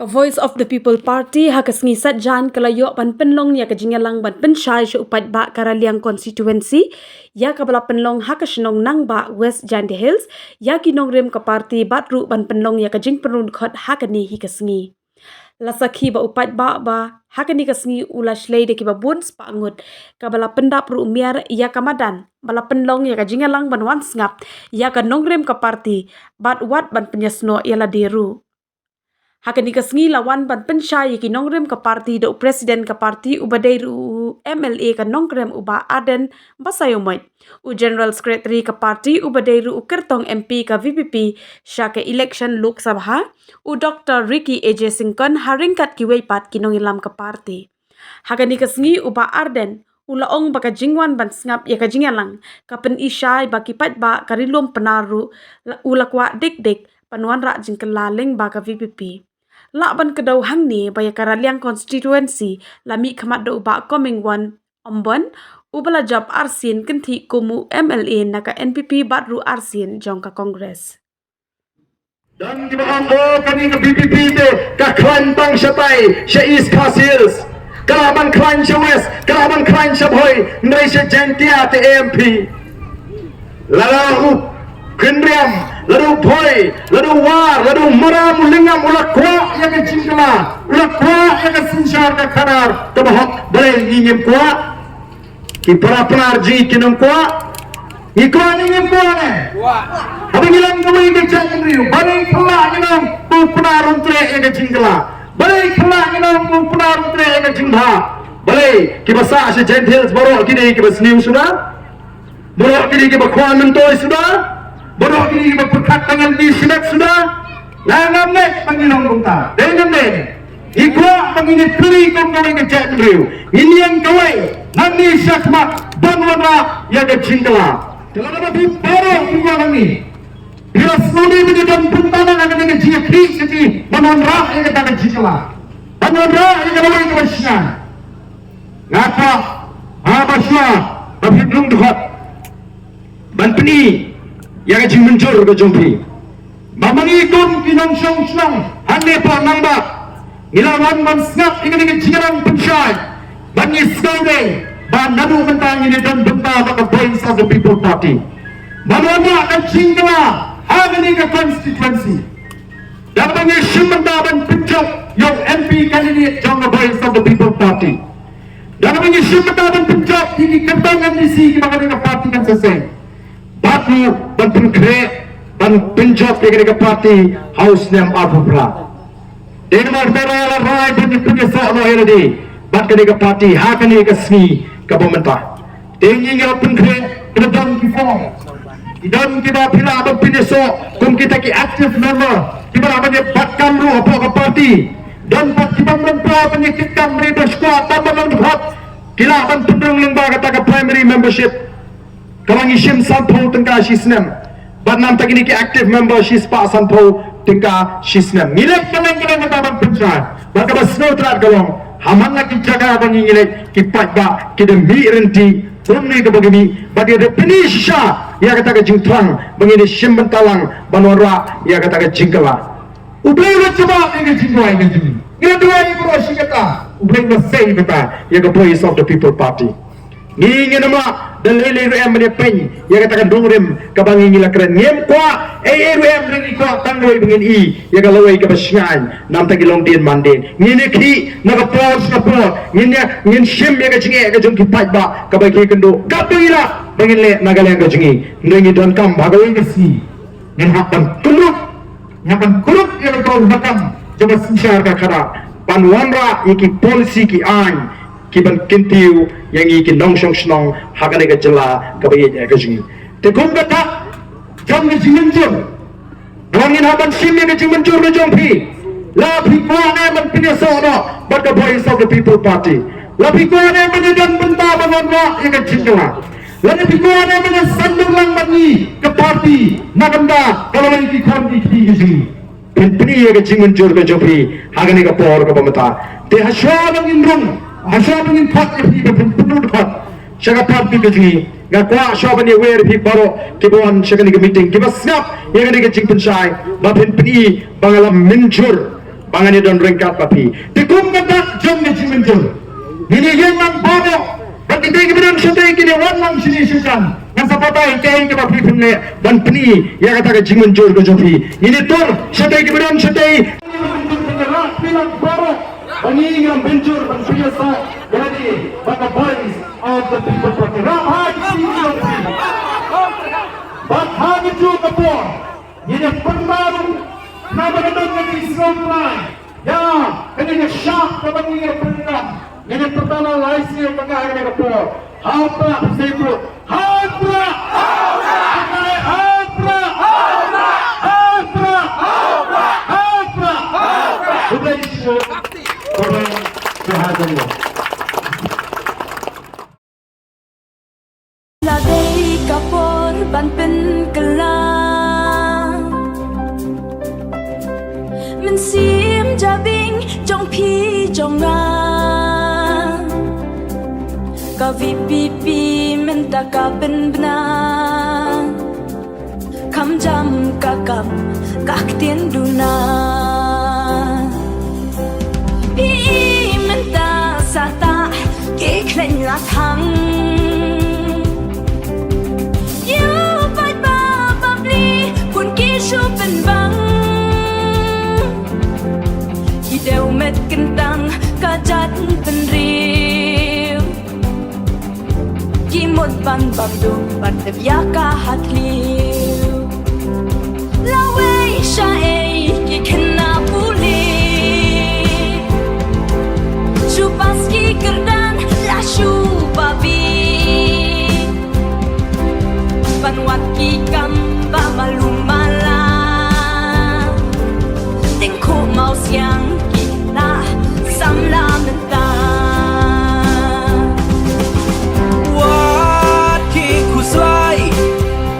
Voice of the People Party hakas ngisat jan kalayo ban penlong ya kajingalang ban pensyai syu upat ba karaliang konstituensi ya kabala penlong hakasnong nang ba West Jande Hills ya kinong rem ka parti batru ban penlong ya kajing penun khot hakani hikasngi lasakhi ba upat ba hakani kasngi ulashlei de kiba buns pa angut kabala pendap ru miar ya kamadan bala penlong ya kajingalang ban wan ngap ya kanong rem ka parti bat wat ban penyasno ya la deru Hakani kasngi lawan ban pensyai ki nongrem ka parti do presiden ka parti ubadai ru MLA ka nongrem uba Aden Basayomoy u general secretary ka parti ubadai ru kertong MP ka VPP syake election Lok Sabha u Dr. Ricky AJ Singkon haringkat ki weipat ki nongilam ka parti Hakani kasngi uba Arden ulaong baka jingwan ban ngap ya ka jingalang ka pen isyai baki pat ba karilom penaru ulakwa dik panuan ra jingkelaling ba ka VPP Lakban kedau hang ni baya karaliang konstituensi lami khamat do ba coming one ombon ubala job arsin kenti kumu MLA naka NPP batru arsin jongka kongres dan di Ambo kami ke BPP te ka Klantong Shapai sya East Castles kalaban Klan sya West kalaban Klan sya Boy ndai sya Jentia te AMP lalu Kendriam, lalu Boy, lalu War, lalu Maram, Lingam, ulak kuat yang kecingkala, ulak kuat yang kesensyar ke kanar, kebahak boleh ingin kuat, kipara penarji kinam kuat, ikuan ingin kuat ni, apa ngilang kami kecak kendriu, boleh kelak ngilang tu penarun trek yang kecingkala, boleh kelak ngilang tu penarun trek yang kecingkala, boleh kibasa asy Gentiles baru kini kibas new sudah, baru kini kibakuan mentoy sudah. Bodoh ini berpekat tangan di silat sudah. Langam nek pangilong bungta. Dengan nek. Ikwa pangini kli kong kawai kecek beliau. Ini yang kawai. Nanti syakmat banwana yang kecingkala. Kalau ada baru juga kami. Bila suri menjadi buntanan akan dengan jika kri seti banwana yang kata kecingkala. Banwana yang kawai kewasian. Ngapa? Abasya. Tapi belum dekat. Banpeni. Yang jing mencur ke jompi mamangikun kinong syong syong hande pa nangba ilawan man snap ingin jingarang pensyai bangi skaude ban nadu mentang ini dan benta baka Voice of the People Party mamama akan jingkala hagani ke konstituensi dan bangi syumenta ban pencok yung MP candidate jong Voice of the People Party dan bangi syumenta ban pencok higi kentangan isi kibagani ke parti kan selesai Batu ban penkre ban penjok ke parti house name Alpha Denmark Merah Rai punya soal ini bat ke parti hakani ke sni ke pemerintah tinggi ke penkre kedan ki form dan kita bila ban pinso kum kita ki active member kita apa bat kamru apa ke parti dan bat kita member penyakit kamri berskuat tambah hot kila ban pendung lembaga kata primary membership Kalangi shim sanpo tengka shisnem, but nam tak ini ki active member shis pa sanpo tengka shisnem. Ngilek kalang mataban pencah, baka bas snow trat galong, haman nak jaga bangi ngilek ki patba ki demi renti, rumni ke bagini, bagi ada penisha, ia kata ke jingtrang, bangi ni shim bentalang, banora, ia kata ke jingkala. Ublay lo coba ini jingkala ini jing. Ini dua ini berosi kata, ublay lo say kata, ia ke Voice of the People Party. Ngingi nama dan lele RM menepeng yang katakan dongrim kabangi ngila keren ngem kwa RM ringi kwa tanggoi bengin i yang kalawai ke basyan nam tagi long din manden ngini ki naga pos na po ngin shim yang kachinge ka jong kipat ba kabagi kendo kapila bengin le naga le kachinge ngi don kam bagawai ngasi ngin hapan kuluk yang kau hakam jaba sinsyar ka kara panwanra iki polisi ki an kiban kintiu yang ikin nong syong snong hakane ka jela ka bayi ka jingi te kum kata jom ke jimenjur dongin haban sim yang ke jimenjur ke jompi la pikwane man pinso no but the Voice of the People Party la pikwane man dan benta bangonwa yang ke jingla la pikwane man sandung lang bani ke parti naganda kalau lagi kon di jingi penpeni yang ke jimenjur ke jompi hakane ka por ka pamata te haswa ng indrong Asal ingin pat lebih berpenuh pat, syaka parti kejui, ngakwa asal bani aware lebih baru kibuan syaka ni meeting, kibas ngap yang ni kejing pensai, bapin peni bangalam menjur Bangani don rengkat papi. Tikum kata jom ni cimenjur. Ini yang lang bobo. Bagi tinggi bidang sedai kini warnang sini sukan. Yang sapatai kain ke papi pemne dan peni ya kata ke cimenjur ke jopi. Ini tur sedai ke bidang sedai. Bilang bobo. Bani yang benjur dan biasa. Jadi bagi voice of the people papi. Ramai sini. But how did you before? Ini pembaru. Nama dengan di Scotland. Ya, ini syak kepada ini pendidikan. Ini pertama laisi yang mengajar ini before. Apa sebut? Apa? Sudah isu. Korang berhasil. Ladai kapor ban pen kelang Men sim jabing jong pi jong rang Ka vi pi men ta ka ben benang Kam jam ka kap kak tien du na Pi men ta sa ta ke klen la thangเป็นบังที่เดวเม็ดกันดังกะจัดเป็นริวที่หมดบันบังดูบัดเด็บยากาหัดลิวลาเวชาเอกิเคนนาปูลีชูปัสกีกระดานลาชูบาบีปันวัดกีกัมบามาลุมาmau siang kita samla menta Wat ki kuslai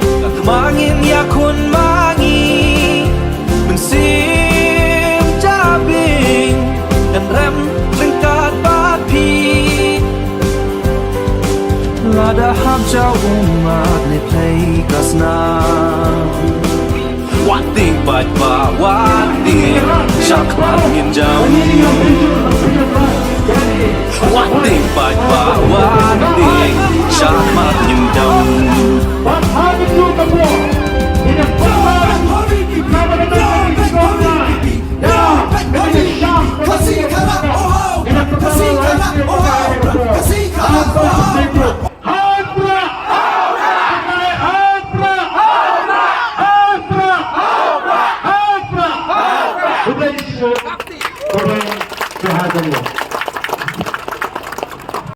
Kat mangin ya kun mangi Mensim jabing Dan rem lengkat papi Lada ham jauh umat ne play kasna Wat ding bạch và wat ding Sắc mặt nhìn dòng Wat ding bạch và wat ding Sắc mặt nhìn dòng But how did you before? In a pembaru. Nama dengan di Scotland. Ya, ini syak kepada ini pendidikan. Ini pertama laisi yang mengajar ini before. Apa sebut? Sudah isu. Korang berhasil.